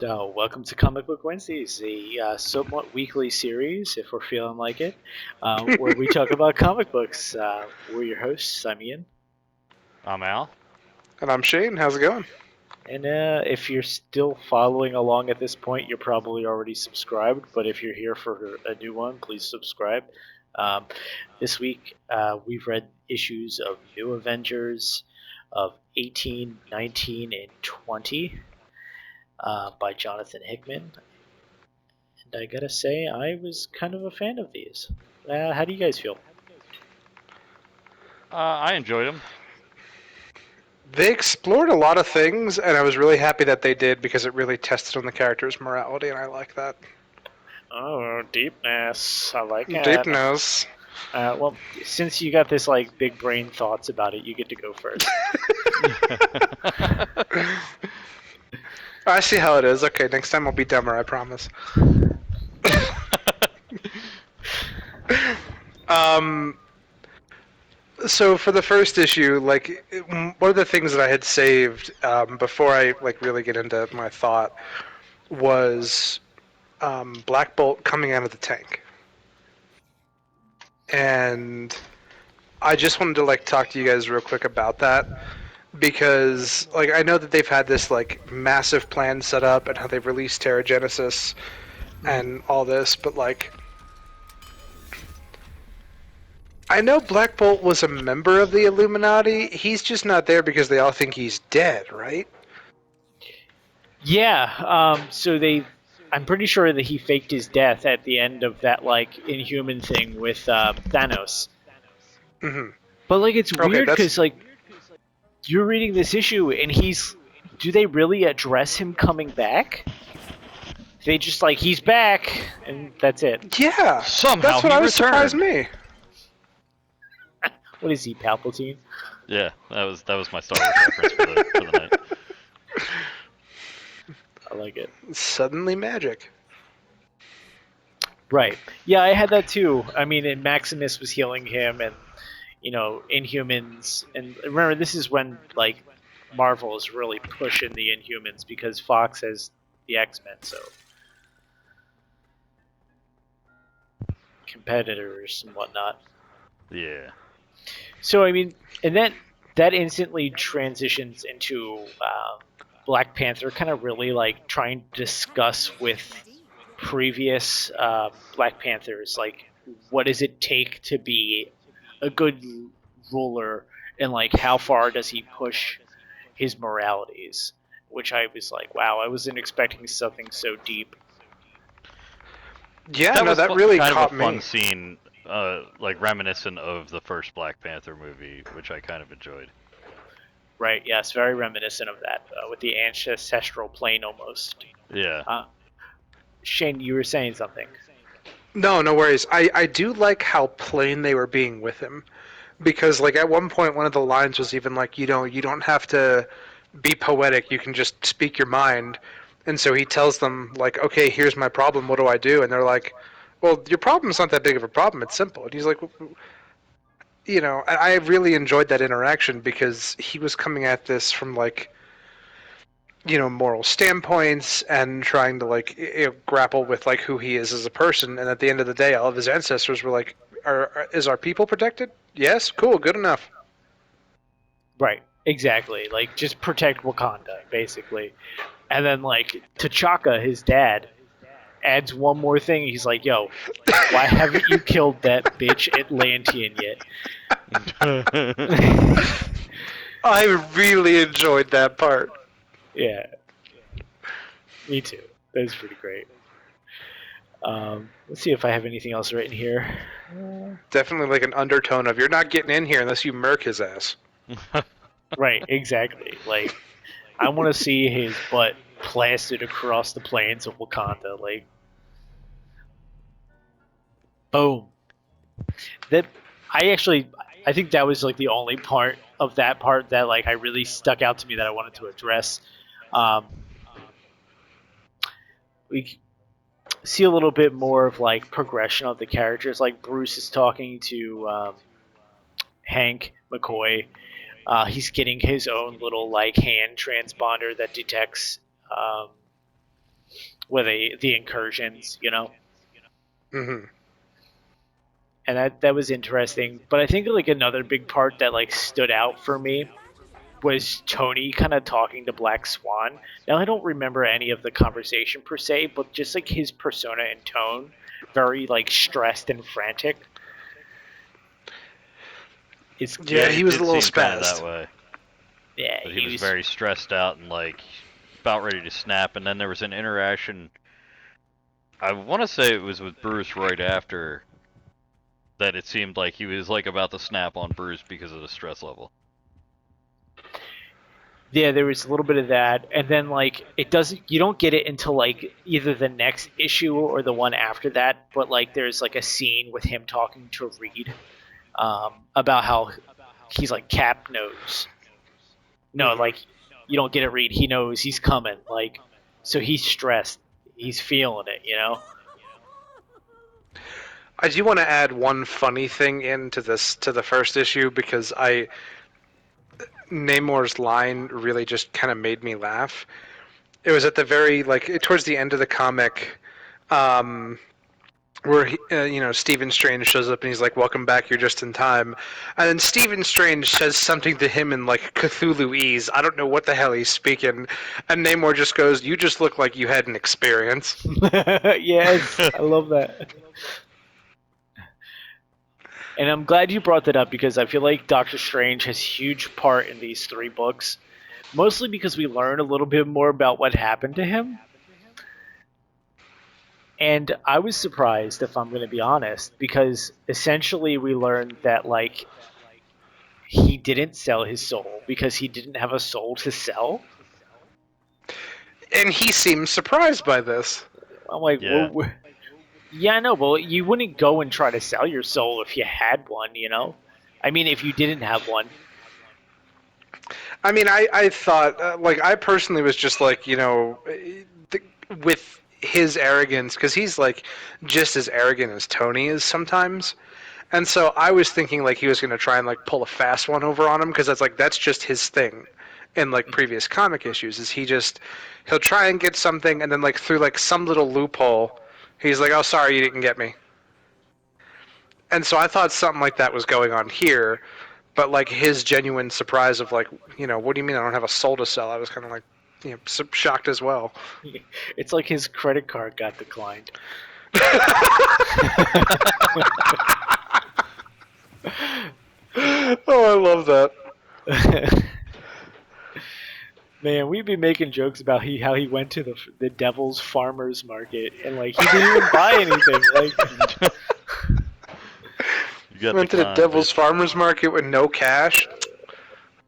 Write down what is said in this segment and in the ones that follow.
Welcome to Comic Book Wednesdays, a somewhat weekly series, if we're feeling like it, where we talk about comic books. We're your hosts. I'm Ian, I'm Al. And I'm Shane. How's it going? and if you're still following along at this point, you're probably already subscribed. But if you're here for a new one, please subscribe. Um, this week, we've read issues of New Avengers of 18, 19, and 20 by Jonathan Hickman. And I gotta say, I was kind of a fan of these. How do you guys feel? I enjoyed him. They explored a lot of things, and I was really happy that they did because it really tested on the character's morality, and I like that. Oh, deepness. I like Deep it. nose. Well, since you got this like big brain thoughts about it, you get to go first. I see how it is. Okay, next time I'll be dumber, I promise. um, so for the first issue, one of the things that I had saved before I really get into my thought was Black Bolt coming out of the tank, and I just wanted to talk to you guys real quick about that because I know that they've had this massive plan set up and how they've released Terra Genesis and all this, but I know Black Bolt was a member of the Illuminati. He's just not there because they all think he's dead, right? Yeah. I'm pretty sure that he faked his death at the end of that like Inhuman thing with Thanos. Mm-hmm. But like, it's Okay, weird because like you're reading this issue and he's. Do they really address him coming back? They just like he's back and that's it. yeah. Somehow That's what he I was surprised returned. me. What is he, Palpatine? Yeah, that was my Star Wars reference for the night. I like it. Suddenly magic. Right. Yeah, I had that too. I mean, and Maximus was healing him, and Inhumans. And remember, this is when like Marvel is really pushing the Inhumans because Fox has the X-Men, so competitors and whatnot. Yeah. So I mean, and that instantly transitions into Black Panther, kind of really like trying to discuss with previous Black Panthers, like what does it take to be a good ruler, and like how far does he push his moralities? Which I was like, wow, I wasn't expecting something so deep. Yeah, That no, was that really kind of a caught fun me. scene, reminiscent of the first Black Panther movie, which I kind of enjoyed. Right? Yes, very reminiscent of that with the ancestral plane almost. Yeah. Shane, you were saying something. No, no worries. I do like how plain they were being with him. Because at one point one of the lines was even you don't have to be poetic, you can just speak your mind. And so he tells them okay, here's my problem, what do I do? And they're like, well, your problem's not that big of a problem, it's simple. And he's like, I really enjoyed that interaction because he was coming at this from moral standpoints and trying to grapple with who he is as a person. And at the end of the day, all of his ancestors were like, is our people protected? Yes, cool, good enough. Right, exactly. Like just protect Wakanda, basically. And then like T'Chaka, his dad, adds one more thing. He's like, "Yo, why haven't you killed that bitch Atlantean yet?" I really enjoyed that part. Yeah, me too. That was pretty great. Let's see if I have anything else written here. Definitely an undertone of you're not getting in here unless you murk his ass. Right, exactly. Like, I want to see his butt plastered across the plains of Wakanda. Like, boom. That I think that was like the only part of that part that like I really stuck out to me that I wanted to address. Um, we see a little bit more of like progression of the characters. Like Bruce is talking to Hank McCoy. He's getting his own little like hand transponder that detects with the incursions, Hmm. and that was interesting. But I think like another big part that like stood out for me was Tony kind of talking to Black Swan. Now I don't remember any of the conversation per se, but just like his persona and tone, very like stressed and frantic. It's Yeah, Yeah, he it was a did little seem kind of that spazzed. way. yeah, That he he was was very stressed out and like about ready to snap. And then there was an interaction. I want to say it was with Bruce right after that. It seemed like he was like about to snap on Bruce because of the stress level. yeah, there was a little bit of that, and then like it doesn't you don't get it until like either the next issue or the one after that, but like there's like a scene with him talking to Reed about how he's like Cap knows. No, Hmm. like you don't get it, Reed. He knows he's coming. Like so he's stressed. He's feeling it. I do want to add one funny thing into this to the first issue because Namor's line really just kind of made me laugh. It was at the very like towards the end of the comic, um, where Stephen Strange shows up and he's like, "Welcome back, you're just in time," and then Stephen Strange says something to him in like Cthulhuese. I don't know what the hell he's speaking, and Namor just goes, "You just look like you had an experience." Yes, I love that. And I'm glad you brought that up because I feel like Doctor Strange has a huge part in these three books, mostly because we learn a little bit more about what happened to him. And I was surprised, if I'm going to be honest, because essentially we learned that like he didn't sell his soul because he didn't have a soul to sell. And he seems surprised by this. I'm like, Yeah. yeah, no, but you wouldn't go and try to sell your soul if you had one. I mean, if you didn't have one. I mean, I thought, like, I personally was just like, with his arrogance, because he's, like, just as arrogant as Tony is sometimes. And so I was thinking, like, he was going to try and, like, pull a fast one over on him, because that's just his thing in, like, previous comic issues, is he'll try and get something, and then, like, through, like, some little loophole, he's like, oh, sorry, you didn't get me. And so I thought something like that was going on here, but like his genuine surprise of like, what do you mean I don't have a soul to sell? I was kind of like, shocked as well. It's like his credit card got declined. Oh, I love that. Man, we'd be making jokes about how he went to the Devil's Farmers Market and like he didn't even buy anything. Like, You got Went to the declined, Devil's bitch. Farmers Market with no cash.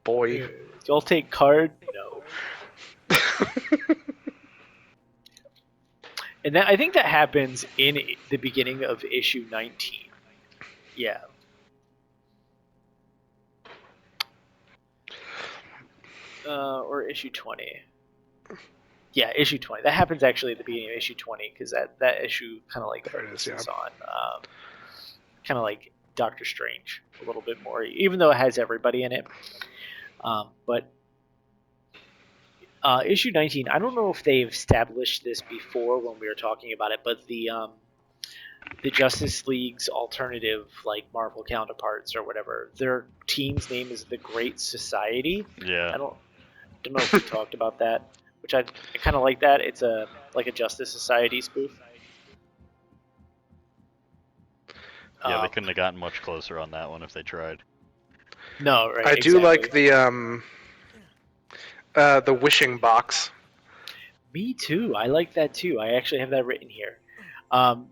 Boy. y'all take card? No. And I think that happens in the beginning of issue 19. Yeah. Or issue 20. Yeah, issue 20. That happens actually at the beginning of issue 20 because that issue kind of like There it is, yeah. focuses on kind of like Doctor Strange a little bit more, even though it has everybody in it. But issue 19, I don't know if they've established this before when we were talking about it, but the Justice League's alternative, like Marvel counterparts or whatever, their team's name is the Great Society. Yeah. I don't know if we talked about that, which I kind of like that. It's like a Justice Society spoof. Yeah, they Um, couldn't have gotten much closer on that one if they tried. no, right, I do like exactly. the wishing box. Me too. I like that too. I actually have that written here. Um,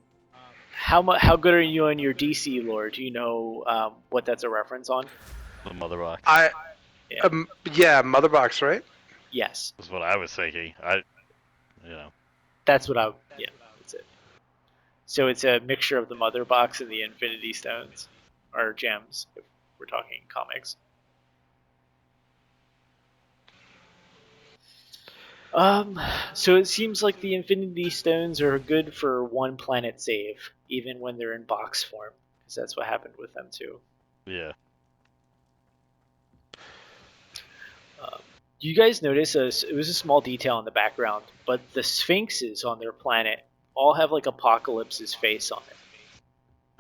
how good are you on your DC lore? Do you know what that's a reference on? The mother box I Yeah. yeah, mother box, right? Yes. is what I was thinking. You know, That's what I. Yeah. That's it. So it's a mixture of the Mother Box and the Infinity Stones, or gems, if we're talking comics. Um, so it seems like the Infinity Stones are good for one planet save, even when they're in box form, because that's what happened with them too. yeah. Um, You guys notice it was a small detail in the background, but the sphinxes on their planet all have like Apocalypse's face on it.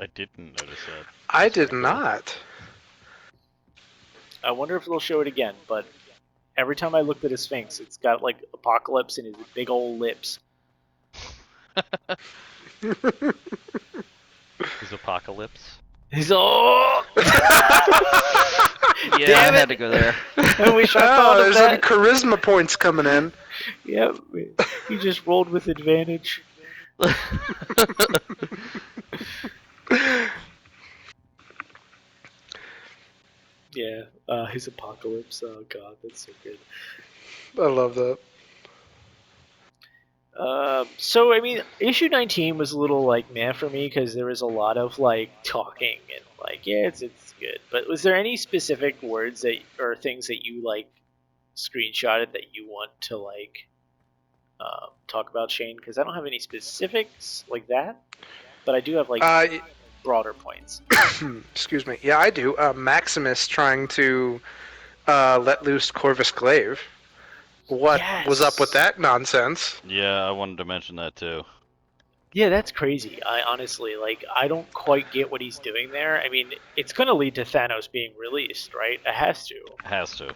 I didn't notice that. I That's did cool. not. I wonder if they'll show it again, but every time I looked at a sphinx, it's got like Apocalypse and his big old lips. His apocalypse. He's oh, Yeah, Damn I it! had to go there. I wish I thought of there's some that. charisma points coming in. Yeah, he just rolled with advantage. Yeah, his Apocalypse. Oh god, that's so good. I love that. So I mean, issue 19 was a little like meh for me because there was a lot of like talking and like yeah, it's good. But was there any specific words that or things that you like screenshotted that you want to like talk about, Shane? Because I don't have any specifics like that, but I do have like broader points. Excuse me. Yeah, I do. Maximus trying to let loose Corvus Glaive. What was up with Yes. that nonsense? Yeah, I wanted to mention that too. Yeah, that's crazy. I honestly like I don't quite get what he's doing there. I mean, it's going to lead to Thanos being released, right? It has to. Has to.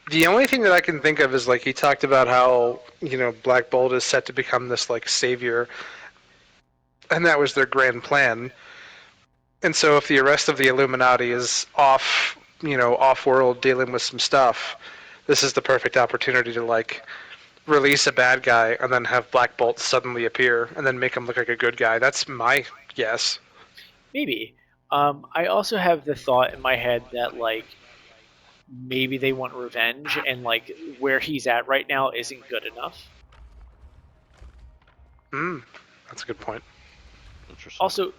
The only thing that I can think of is like he talked about how Black Bolt is set to become this like savior, and that was their grand plan. And so if the rest of the Illuminati is off, off-world dealing with some stuff, this is the perfect opportunity to like release a bad guy and then have Black Bolt suddenly appear and then make him look like a good guy. That's my guess. Maybe. I also have the thought in my head that like maybe they want revenge and like where he's at right now isn't good enough. That's a good point. Interesting. Also,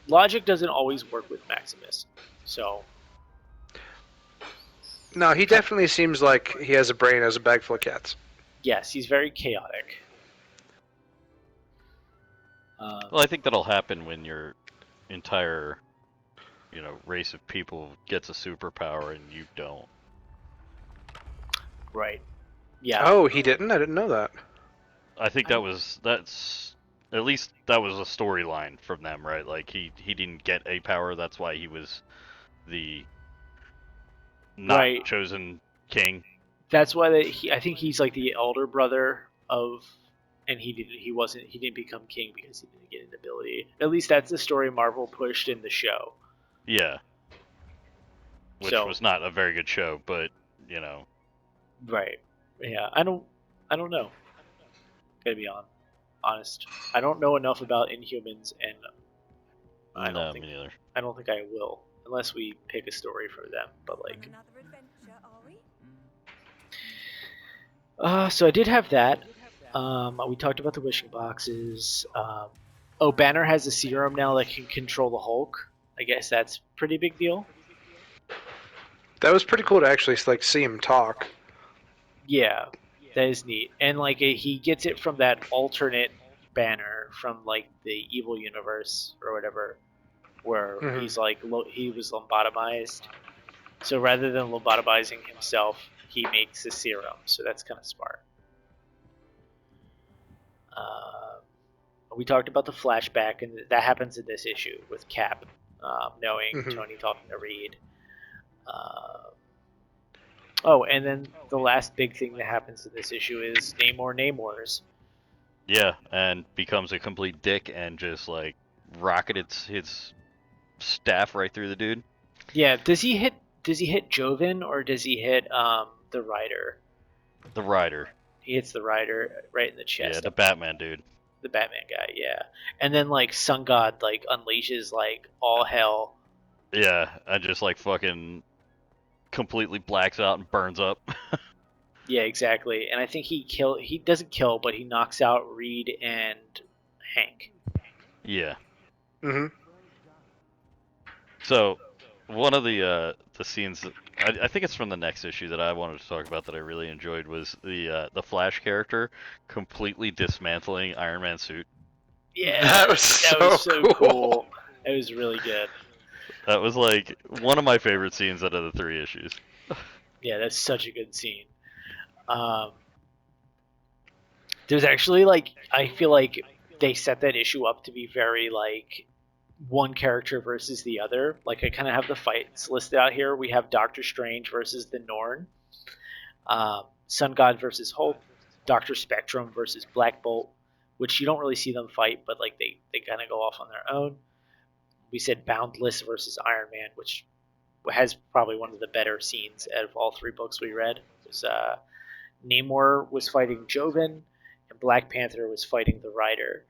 logic doesn't always work with Maximus. So, No, he definitely seems like he has a brain as a bag full of cats. yes, he's very chaotic. Well, I think that'll happen when your entire, race of people gets a superpower and you don't. Right. Yeah. Oh, he didn't? I didn't know that. I think that's at least that was a storyline from them, right? Like he didn't get a power, that's why he was the not Right. chosen king. That's why I think he's like the elder brother of, and he didn't become king because he didn't get an ability. At least that's the story Marvel pushed in the show. Yeah. Which was not a very good show, but Right. Yeah. I don't know. Gotta be honest. I don't know enough about Inhumans, and I don't think me neither. I don't think I will unless we pick a story for them. But like, so I did have that. We talked about the wishing boxes. Banner has a serum now that can control the Hulk. I guess that's a pretty big deal. That was pretty cool to actually like see him talk. Yeah, that is neat. And like he gets it from that alternate Banner from like the evil universe or whatever, where he's like he was lobotomized. So rather than lobotomizing himself, he makes a serum. So that's kind of smart. We talked about the flashback, and that happens in this issue with Cap knowing Tony talking to Reed. And then the last big thing that happens in this issue is Namors. Yeah, and becomes a complete dick and just like rocketed his staff right through the dude. Yeah, does he hit Joven or does he hit the Rider? The Rider. He hits the Rider right in the chest. Yeah, the Batman dude. The Batman guy, yeah. And then like Sun God like unleashes like all hell. Yeah, and just like fucking completely blacks out and burns up. Yeah, exactly. And I think he doesn't kill, but he knocks out Reed and Hank. Yeah. Mm-hmm. So, one of the scenes that I think it's from the next issue that I wanted to talk about that I really enjoyed was the Flash character completely dismantling Iron Man's suit. Yeah, that was so cool. It was really good. That was like one of my favorite scenes out of the 3 issues. Yeah, that's such a good scene. There's actually like I feel like they set that issue up to be very like one character versus the other. Like I kind of have the fights listed out here. We have Doctor Strange versus the Norn, Sun God versus Hulk, Doctor Spectrum versus Black Bolt, which you don't really see them fight, but like they kind of go off on their own. We said Boundless versus Iron Man, which has probably one of the better scenes out of all three books we read. It was Namor was fighting Joven, and Black Panther was fighting the Rider.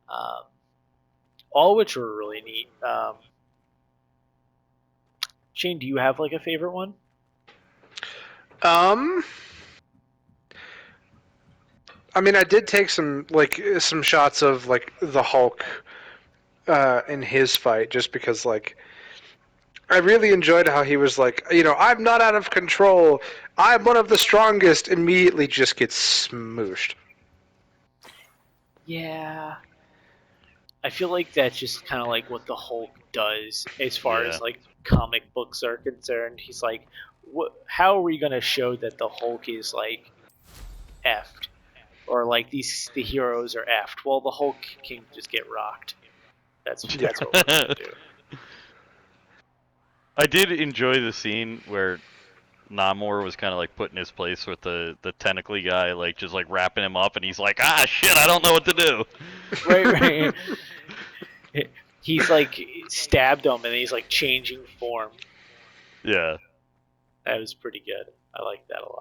Um, all which were really neat. Shane, do you have like a favorite one? I mean, I did take some shots of like the Hulk in his fight, just because like I really enjoyed how he was like, I'm not out of control. I'm one of the strongest. Immediately, just gets smooshed. Yeah, I feel like that's just kind of like what the Hulk does as far Yeah. as like comic books are concerned. He's like, what? How are we gonna show that the Hulk is like effed, or like the heroes are effed? Well, the Hulk can just get rocked. That's what we're gonna do. I did enjoy the scene where Namor was kind of like put in his place with the tentacly guy, like just like wrapping him up, and he's like, ah, shit, I don't know what to do. Right. He's like stabbed him, and he's like changing form. Yeah. That was pretty good. I like that a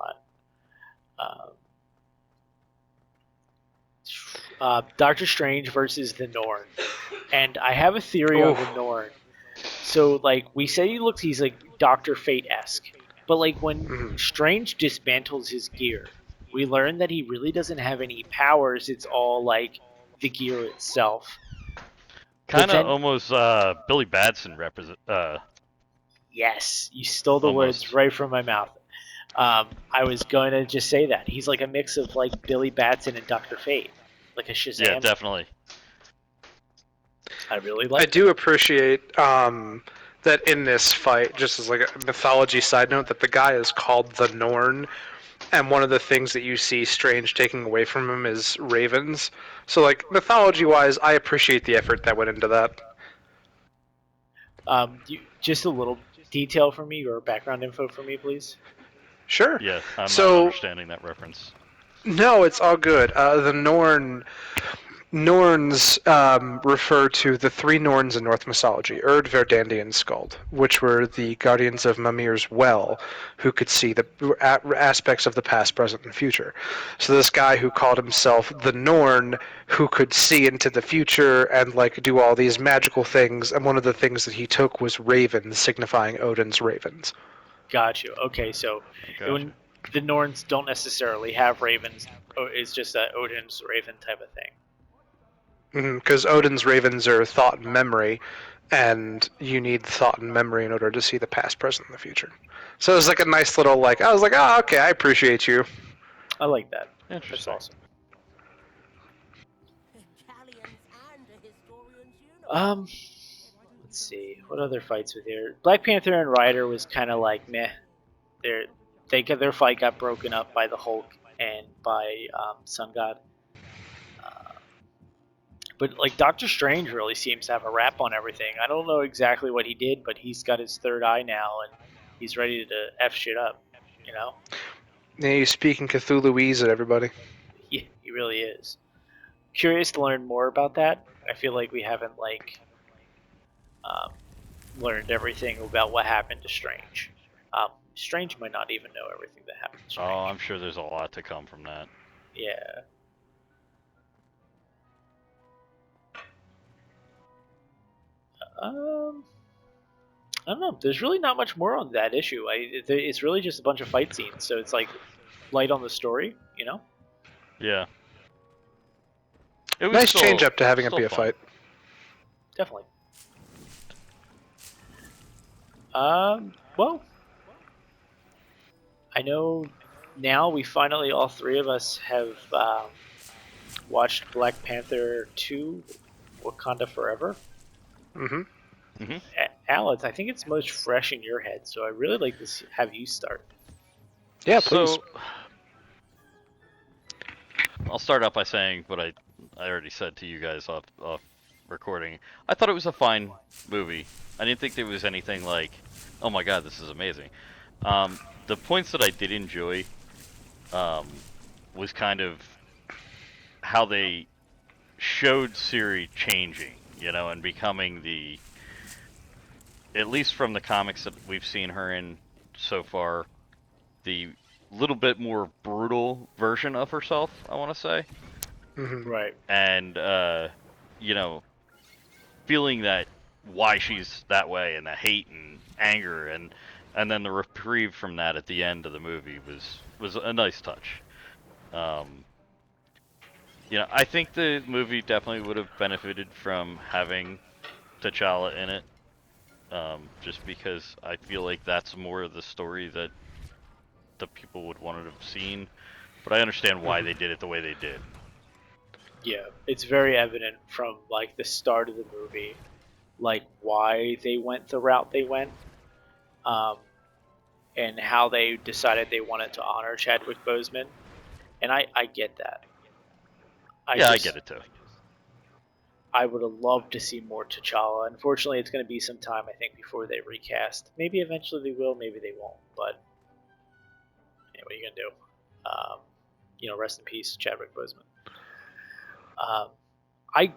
lot. Doctor Strange versus the Norn, and I have a theory on the Norn. So like we say he's like Doctor Fate esque, but like when Strange dismantles his gear, we learn that he really doesn't have any powers. It's all like the gear itself. Kind of almost Billy Batson represent. Yes, you stole the words Almost. right from my mouth. I was going to just say that he's like a mix of like Billy Batson and Doctor Fate, like a Shazam. Yeah, definitely. I really like. I do appreciate that in this fight, just as like a mythology side note, that the guy is called the Norn, and one of the things that you see Strange taking away from him is ravens. So, like mythology-wise, I appreciate the effort that went into that. Just a little detail for me or background info for me, please. Sure. Yeah, I'm not So, understanding that reference. no, it's all good. The Norns refer to the three Norns in Norse mythology: Erd, Verdandi, and Skald, which were the guardians of Mimir's well, who could see the aspects of the past, present, and future. So this guy who called himself the Norn, who could see into the future and like do all these magical things, and one of the things that he took was ravens, signifying Odin's ravens. Got you. Okay, so when the Norns don't necessarily have ravens, it's just a Odin's raven type of thing. Because Odin's ravens are thought and memory, and you need thought and memory in order to see the past, present, and the future. So it was like a nice little like I was like, oh, okay, I appreciate you. I like that. Interesting. That's awesome. Let's see what other fights were there. Black Panther and Rider was kind of like meh. Their fight got broken up by the Hulk and by Sun God. But like Doctor Strange really seems to have a rap on everything. I don't know exactly what he did, but he's got his third eye now and he's ready to f shit up. You know? Yeah, he's speaking Cthulhuese at everybody. Yeah, he really is. Curious to learn more about that. I feel like we haven't learned everything about what happened to Strange. Strange might not even know everything that happened to Strange. Oh, I'm sure there's a lot to come from that. Yeah. I don't know. There's really not much more on that issue. It's really just a bunch of fight scenes, so it's like light on the story, you know? Yeah. It was nice change up to having it be a fun. fight. Definitely. Well, I know now we finally, all three of us, have watched Black Panther 2, Wakanda Forever. Mm-hmm. Mm-hmm. Alex, I think it's most fresh in your head, so I really like to have you start. Yeah, please. So I'll start out by saying what I already said to you guys off recording. I thought it was a fine movie. I didn't think there was anything like, oh my god, this is amazing. The points that I did enjoy was kind of how they showed Siri changing, and becoming at least from the comics that we've seen her in so far, the little bit more brutal version of herself, I want to say. Mm-hmm. Right. And, you know, feeling that why she's that way and the hate and anger and then the reprieve from that at the end of the movie was a nice touch. Um, I think the movie definitely would have benefited from having T'Challa in it, just because I feel like that's more of the story that the people would want to have seen. But I understand why they did it the way they did. Yeah, it's very evident from like the start of the movie, like why they went the route they went, um, and how they decided they wanted to honor Chadwick Boseman. And I get that. I Yeah, I get just it too. I would have loved to see more T'Challa. Unfortunately, it's going to be some time I think before they recast. Maybe eventually they will, maybe they won't. But yeah, what are you gonna do? Rest in peace, Chadwick Boseman. Um, I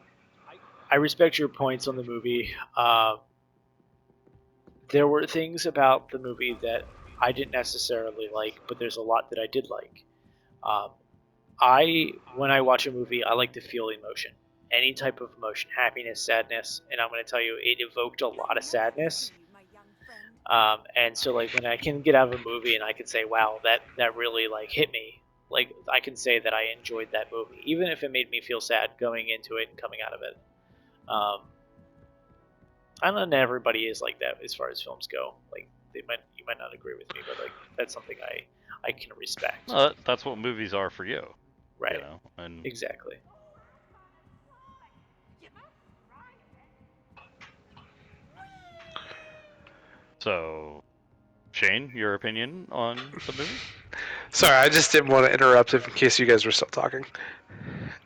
I respect your points on the movie. There were things about the movie that I didn't necessarily like, but there's a lot that I did like. Um, when I watch a movie, I like to feel emotion, any type of emotion, happiness, sadness, and I'm going to tell you, it evoked a lot of sadness. And so, like, when I can get out of a movie and I can say, "Wow, that really like hit me," like I can say that I enjoyed that movie, even if it made me feel sad going into it and coming out of it. Um, I don't know. Everybody is like that as far as films go. Like, you might not agree with me, but like that's something I can respect. Well, that's what movies are for you, Right. and Exactly. so Shane, your opinion on the movie? Sorry, I just didn't want to interrupt in case you guys were still talking.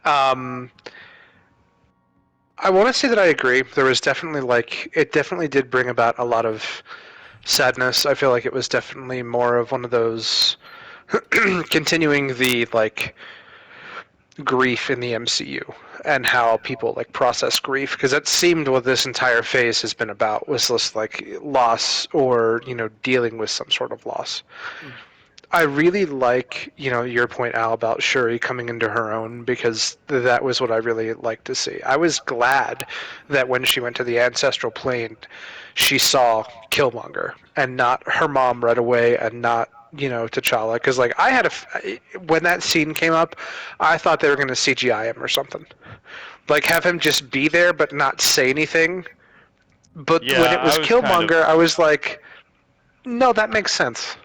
Um, I want to say that I agree. There was definitely it definitely did bring about a lot of sadness. I feel like it was definitely more of one of those continuing the grief in the MCU and how people process grief, because that seemed what this entire phase has been about, was this loss, or dealing with some sort of loss. Mm. I really like, your point, Al, about Shuri coming into her own, because that was what I really liked to see. I was glad that when she went to the ancestral plane, she saw Killmonger and not her mom right away, and not T'Challa, because when that scene came up, I thought they were going to CGI him or something, have him just be there but not say anything. But Yeah, when it was I was kind of Killmonger, I was like, no, that makes sense.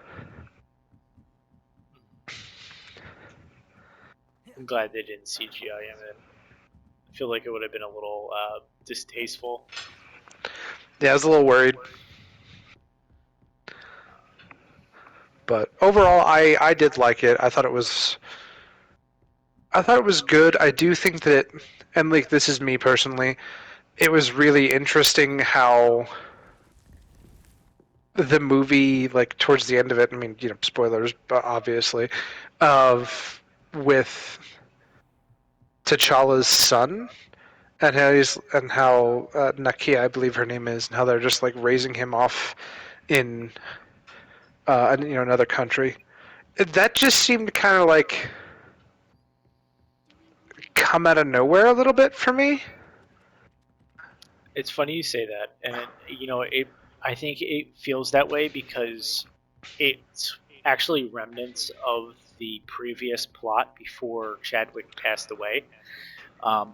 I'm glad they didn't CGI him in. I feel like it would have been a little distasteful. Yeah, I was a little worried. But overall, I did like it. I thought it was good. I do think that, and this is me personally, it was really interesting how the movie, towards the end of it, I mean, spoilers, obviously, of with T'Challa's son, and how Nakia, I believe her name is, and how they're just raising him off in another country. That just seemed kind of come out of nowhere a little bit for me. It's funny you say that, and it. I think it feels that way because it's actually remnants of the previous plot before Chadwick passed away.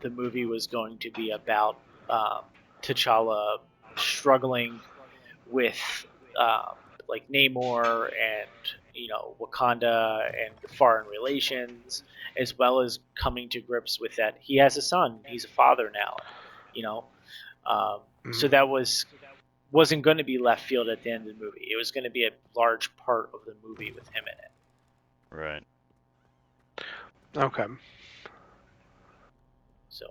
The movie was going to be about T'Challa struggling with um, like Namor and Wakanda and foreign relations, as well as coming to grips with that he has a son, he's a father now, you know. So Mhm. that wasn't going to be left field at the end of the movie. It was going to be a large part of the movie with him in it. Right. Okay. So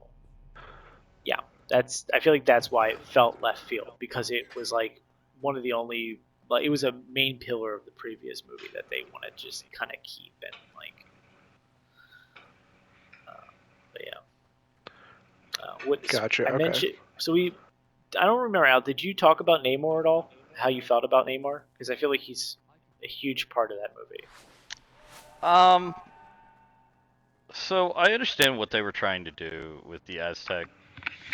yeah, I feel like that's why it felt left field, because it was like one of the only, like, it was a main pillar of the previous movie that they want to just kind of keep, and like, but yeah, Gotcha. I Okay. mentioned. I don't remember, Al. Did you talk about Namor at all? How you felt about Namor? Because I feel like he's a huge part of that movie. Um. So I understand what they were trying to do with the Aztec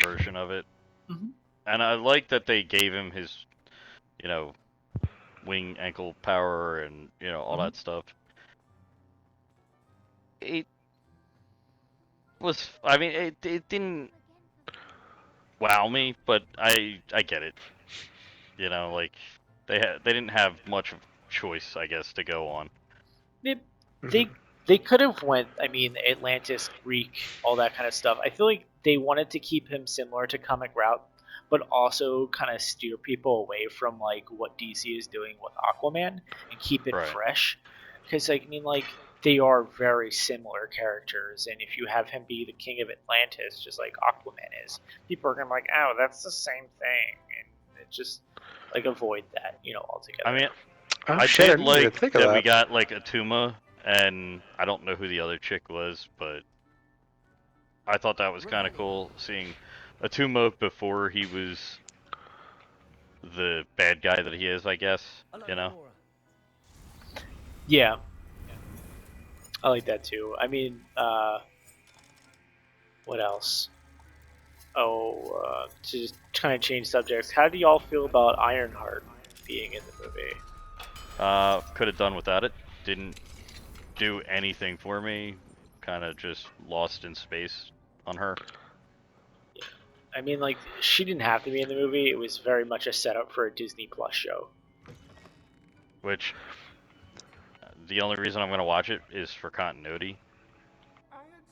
version of it, Mm-hmm. and I like that they gave him his, you know, wing ankle power and all Mm-hmm. that stuff. It was. I mean, it didn't wow me, but I get it. Like they didn't have much of choice, I guess, to go on. They, Hmm. they could have went. I mean, Atlantis, Greek, all that kind of stuff. I feel like they wanted to keep him similar to comic route, but also kind of steer people away from like what DC is doing with Aquaman and keep it Right. fresh. Because like, I mean, like, they are very similar characters, and if you have him be the king of Atlantis, just like Aquaman is, people are gonna be like, oh, that's the same thing, and it just like avoid that, I altogether. mean, Oh I shit! I did didn't even like think of that we that. got like Atuma, and I don't know who the other chick was, but I thought that was kind of cool seeing Atuma before he was the bad guy that he is, I guess. Yeah, I like that too. I mean, what else? To just kind of change subjects, how do y'all feel about Ironheart being in the movie? Could have done without it. Didn't do anything for me. Kind of just lost in space on her. Yeah. I mean, like, she didn't have to be in the movie. It was very much a setup for a Disney Plus show. Which the only reason I'm gonna watch it is for continuity.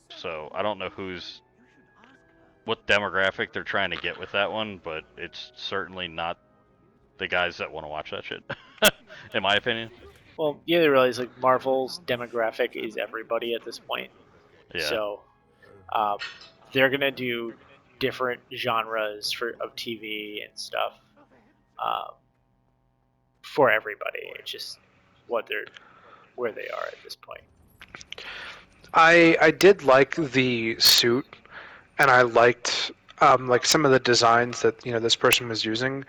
So I don't know what demographic they're trying to get with that one, but it's certainly not the guys that want to watch that shit, in my opinion. Well, yeah, they realize like Marvel's demographic is everybody at this point, Yeah. so um, they're gonna do different genres of TV and stuff um, for everybody. It's just what they're where they are at this point. I did like the suit, and I liked like some of the designs that this person was using,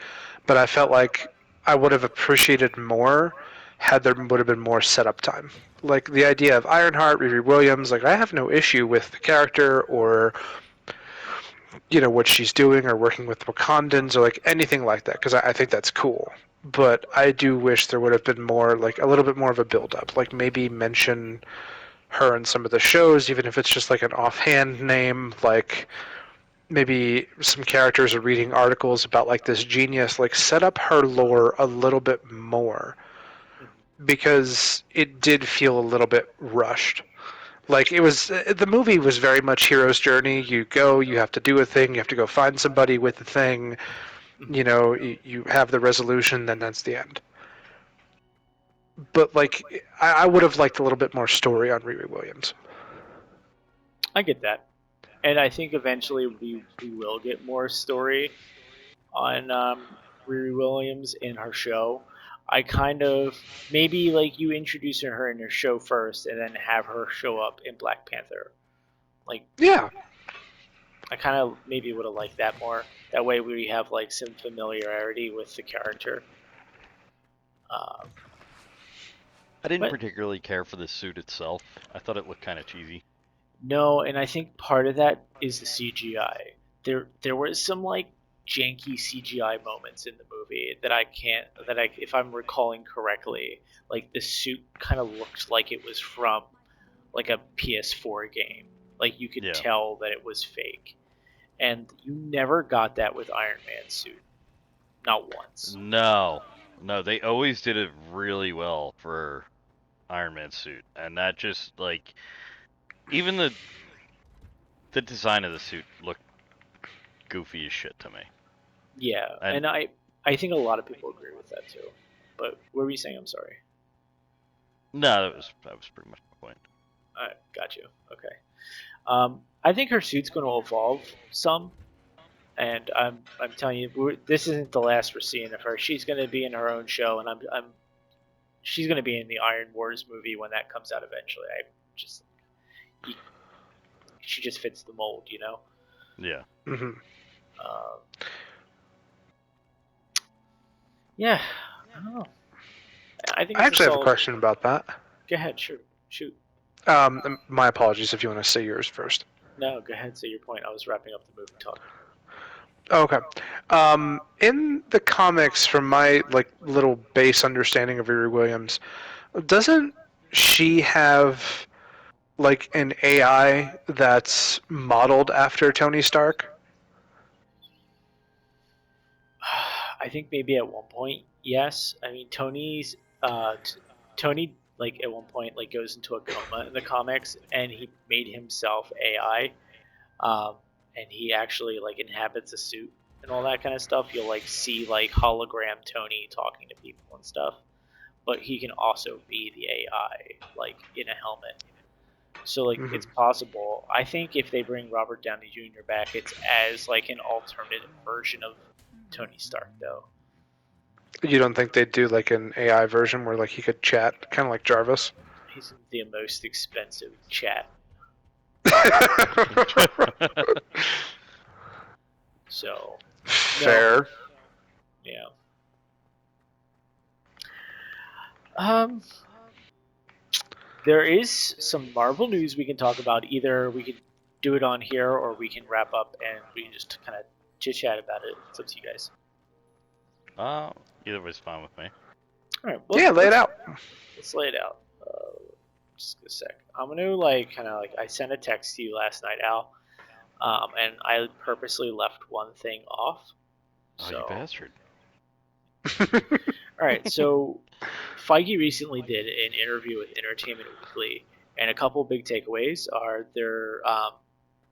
but I felt like I would have appreciated more had there would have been more setup time. Like the idea of Ironheart, Riri Williams, like I have no issue with the character or what she's doing or working with Wakandans or like anything like that because I think that's cool. But I do wish there would have been more, like a little bit more of a build up. Like maybe mention her in some of the shows, even if it's just like an offhand name. Like maybe some characters are reading articles about like this genius. Like set up her lore a little bit more because it did feel a little bit rushed. Like it was, the movie was very much hero's journey. You go, you have to do a thing, you have to go find somebody with the thing. Mhm. You have the resolution, then that's the end. But like, I would have liked a little bit more story on Riri Williams. I get that, and I think eventually we will get more story on Riri Williams in her show. I kind of maybe like you introducing her in your show first, and then have her show up in Black Panther. Like, Yeah, I kind of maybe would have liked that more. That way we have like some familiarity with the character. Um, I didn't but particularly care for the suit itself. I thought it looked kind of cheesy. no, and I think part of that is the CGI. There was some like janky CGI moments in the movie that I can't that I if I'm recalling correctly, like the suit kind of looked like it was from like a PS4 game. Like you could Yeah. tell that it was fake. And you never got that with Iron Man's suit. Not once. No. No, they always did it really well for Iron Man's suit. And that just like even the design of the suit looked goofy as shit to me. Yeah, And and I think a lot of people agree with that too. But what were you saying? I'm sorry. No, that was pretty much my point. All right, got you. Okay. I think her suit's going to evolve some, and I'm telling you, this isn't the last we're seeing of her. She's going to be in her own show, and she's going to be in the Iron Wars movie when that comes out eventually. Just she just fits the mold, you know. Yeah. Mm-hmm. Yeah, I don't know. I think I it's a actually have a solid. question about that. Go ahead, shoot. My apologies if you want to say yours first. No, go ahead, say your point. I was wrapping up the movie talk. Okay. In the comics, from my little base understanding of Riri Williams, doesn't she have an AI that's modeled after Tony Stark? I think maybe at one point, yes. I mean, Tony like at one point like goes into a coma in the comics, and he made himself AI, and he actually like inhabits a suit and all that kind of stuff. You'll like see like hologram Tony talking to people and stuff, but he can also be the AI like in a helmet. So like Mm-hmm. it's possible. I think if they bring Robert Downey Jr. back, it's as like an alternative version of Tony Stark, though. You don't think they'd do an AI version where he could chat, kind of like Jarvis? He's the most expensive chat. So no, Fair. yeah. Um, there is some Marvel news we can talk about. Either we could do it on here, or we can wrap up and we can just kind of chit chat about it. It's up to you guys. Either way's fine with me. All right, Yeah, lay it out. Let's lay it out. Just a sec. I'm gonna like kind of like I sent a text to you last night, Al, and I purposely left one thing off. Oh, you So, bastard. all right. So, Feige recently did an interview with Entertainment Weekly, and a couple big takeaways are they're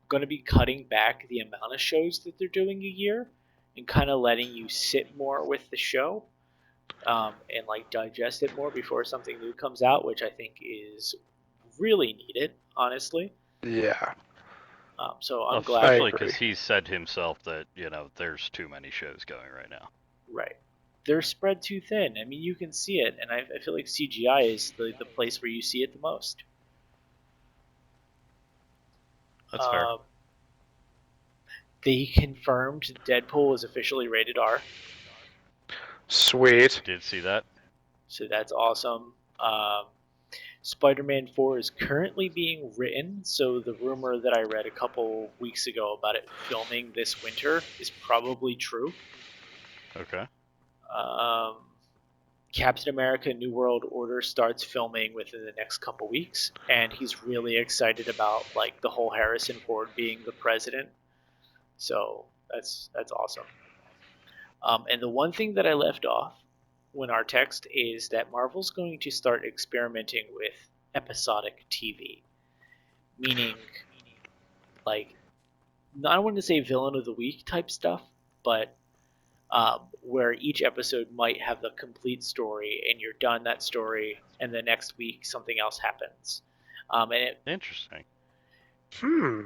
going to be cutting back the amount of shows that they're doing a year, and kind of letting you sit more with the show, and like digest it more before something new comes out, which I think is really needed, honestly. Yeah, So I'm I glad. Especially agree. because he said himself that, there's too many shows going right now. Right. They're spread too thin. I mean, you can see it, and I feel like CGI is the place where you see it the most. That's fair. Uh, they confirmed Deadpool is officially rated R, Sweet. Did see that. so that's awesome. Spider-Man 4 is currently being written, so the rumor that I read a couple weeks ago about it filming this winter is probably true. Okay. Um, Captain America: New World Order starts filming within the next couple weeks, and he's really excited about like the whole Harrison Ford being the president. So that's awesome. And the one thing that I left off when our text is that Marvel's going to start experimenting with episodic TV, meaning like I don't want to say villain of the week type stuff, but where each episode might have the complete story, and you're done that story, and the next week something else happens. Interesting. Hmm.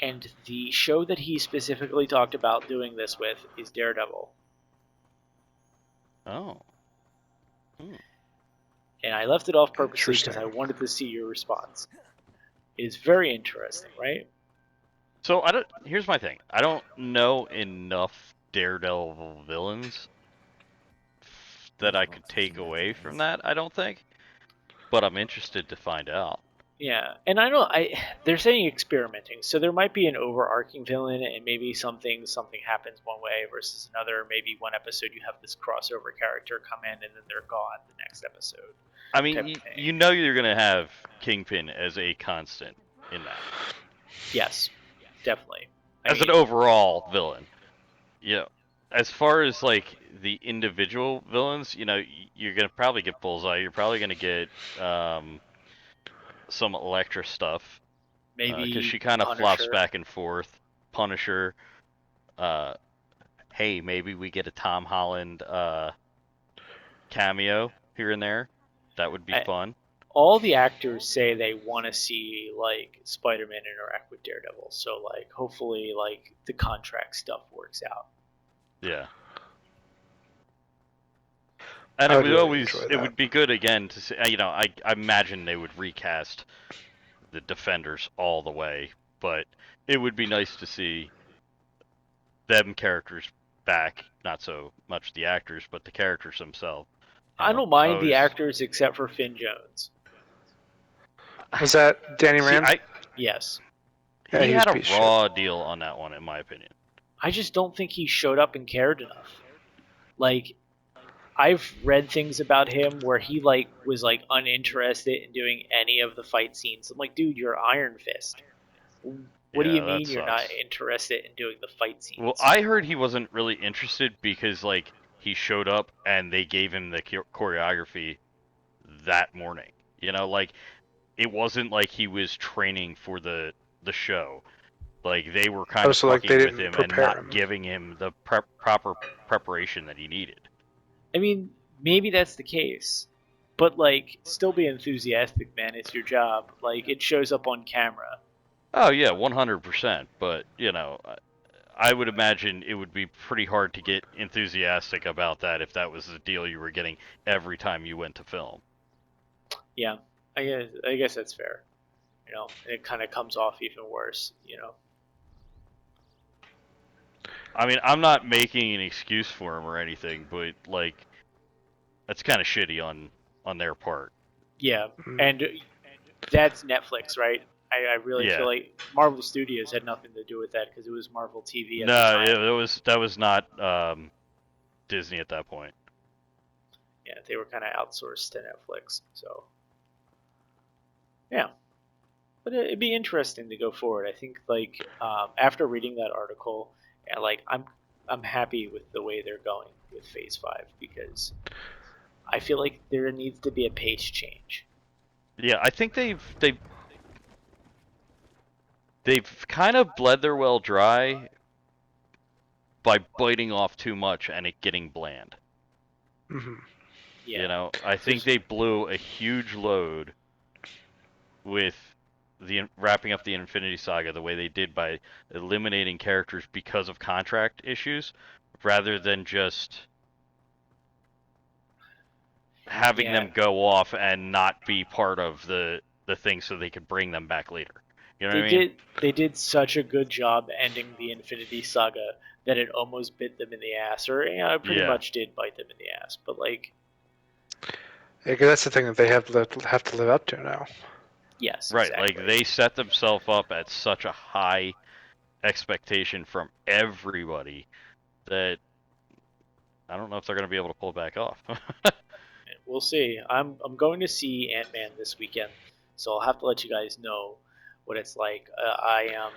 And the show that he specifically talked about doing this with is Daredevil. Oh. And I left it off purposely because Interesting. I wanted to see your response. It is very interesting, right? So here's my thing. I don't know enough Daredevil villains that I could take away from that, I don't think. But I'm interested to find out. Yeah, and I know they're saying experimenting, so there might be an overarching villain, and maybe something happens one way versus another. Maybe one episode you have this crossover character come in, and then they're gone the next episode. I mean, you know you're going to have Kingpin as a constant in that. Yes, definitely. As an overall villain. As far as like the individual villains, you're going to probably get Bullseye. You're probably going to get some Elektra stuff. Because maybe she kind of flops Punisher. back and forth. Punisher. Hey, maybe we get a Tom Holland cameo here and there. That would be fun. all the actors say they want to see like Spider-Man interact with Daredevil. So like hopefully like the contract stuff works out. Yeah. And I it would would really enjoy it that. would be good again to see. I imagine they would recast the Defenders all the way, but it would be nice to see them characters back. Not so much the actors, but the characters themselves. I don't mind the actors except for Finn Jones. Was that Danny See, Rand? Yes. Yeah, he he was had a a piece of shit. raw deal on that one, in my opinion. I just don't think he showed up and cared enough. Like I've read things about him where he like was like uninterested in doing any of the fight scenes. I'm like, dude, you're Iron Fist. What do you Yeah, that mean you're not sucks. interested in doing the fight Well, scenes? I heard he wasn't really interested because like he showed up and they gave him the choreography that morning. Like it wasn't like he was training for the show. Like they were kind Oh, of so like they fucking with didn't him and prepare not him. giving him the proper preparation that he needed. I mean, maybe that's the case. But like still be enthusiastic, man. It's your job. Like it shows up on camera. Oh yeah, 100%. But I would imagine it would be pretty hard to get enthusiastic about that if that was the deal you were getting every time you went to film. Yeah. I guess that's fair. It kind of comes off even worse. I mean, I'm not making an excuse for him or anything, but like that's kind of shitty on their part. Yeah. Mm. And that's Netflix, right? I really feel Yeah. like Marvel Studios had nothing to do with that because it was Marvel TV at the No, time. that was not Disney at that point. Yeah, they were kind of outsourced to Netflix. So, yeah. But it'd be interesting to go forward. I think like after reading that article, yeah, like I'm happy with the way they're going with Phase 5 because I feel like there needs to be a pace change. Yeah, I think they've kind of bled their well dry by biting off too much and it getting bland. Mm-hmm. Yeah, I think because they blew a huge load with the wrapping up the Infinity Saga the way they did by eliminating characters because of contract issues rather than just having yeah, them go off and not be part of the thing so they could bring them back later. You know they what I mean? did such a good job ending the Infinity Saga that it almost bit them in the ass, or it pretty Yeah. much did bite them in the ass. But like, Yeah, 'cause that's the thing that they have to live up to now. yes, Right, like exactly. they set themselves up at such a high expectation from everybody that I don't know if they're going to be able to pull it back off. We'll see. I'm going to see Ant Man this weekend, so I'll have to let you guys know what it's like. I am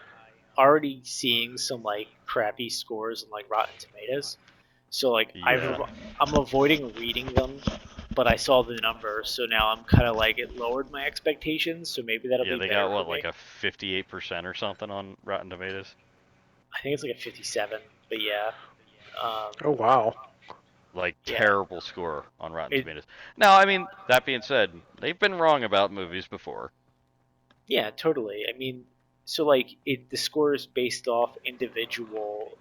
already seeing some like crappy scores on like Rotten Tomatoes, so like Yeah. I'm avoiding reading them, but I saw the number, so now I'm kind of like it lowered my expectations, so maybe that'll Yeah, be they better got for what, like me. a 58% or something on Rotten Tomatoes? I think it's like a 57, but yeah, um, Oh wow. Like yeah, terrible score on Rotten it Tomatoes. Now, I mean, that being said, they've been wrong about movies before. Yeah, totally. I mean, so like the score is based off individual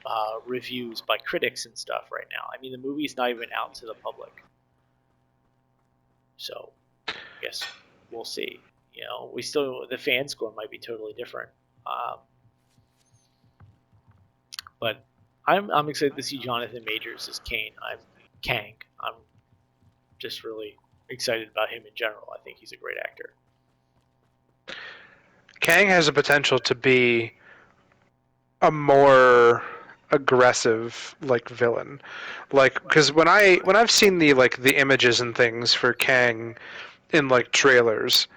reviews by critics and stuff right now. I mean, the movie's not even out to the public, so I guess we'll see. We still the fan score might be totally different, but I'm excited to see Jonathan Majors as Kane. I'm Kang. I'm just really excited about him in general. I think he's a great actor. Kang has the potential to be a more aggressive like villain, like because when I've seen the images and things for Kang in like trailers,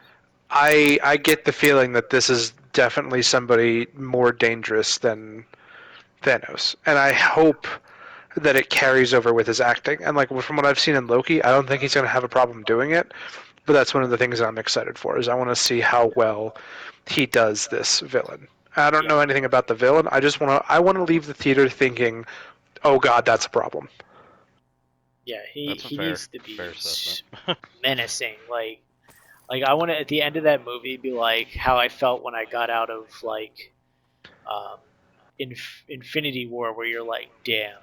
I get the feeling that this is definitely somebody more dangerous than Thanos, and I hope that it carries over with his acting. And like from what I've seen in Loki, I don't think he's going to have a problem doing it. But that's one of the things that I'm excited for is I want to see how well he does this villain. I don't Yeah, know anything about the villain. I want to leave the theater thinking, oh God, that's a problem. yeah. He That's a he fair needs to fair be assessment. menacing. Like Like I want to at the end of that movie be like how I felt when I got out of like um, Infinity War, where you're like, damn,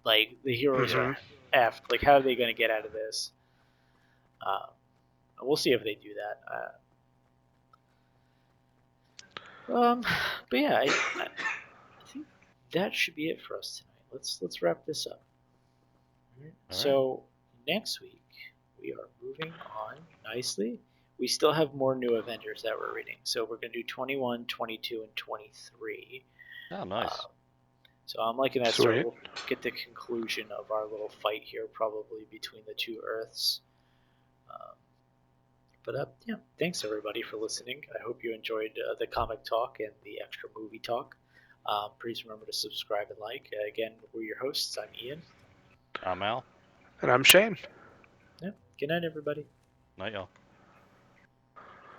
like the heroes are Hmm. effed. Like how are they going to get out of this? Um, we'll see if they do that. But yeah, I think that should be it for us tonight. Let's wrap this up. All right. So next week we are moving on nicely. We still have more new Avengers that we're reading. So we're going to do 21, 22, and 23. Oh, nice. Um, so I'm liking that story. Sweet. We'll get the conclusion of our little fight here, probably between the two Earths. Um, but yeah, thanks everybody for listening. I hope you enjoyed the comic talk and the extra movie talk. Please remember to subscribe and like. Again, we're your hosts. I'm Ian. I'm Al. And I'm Shane. Yeah, good night, everybody. Night, y'all.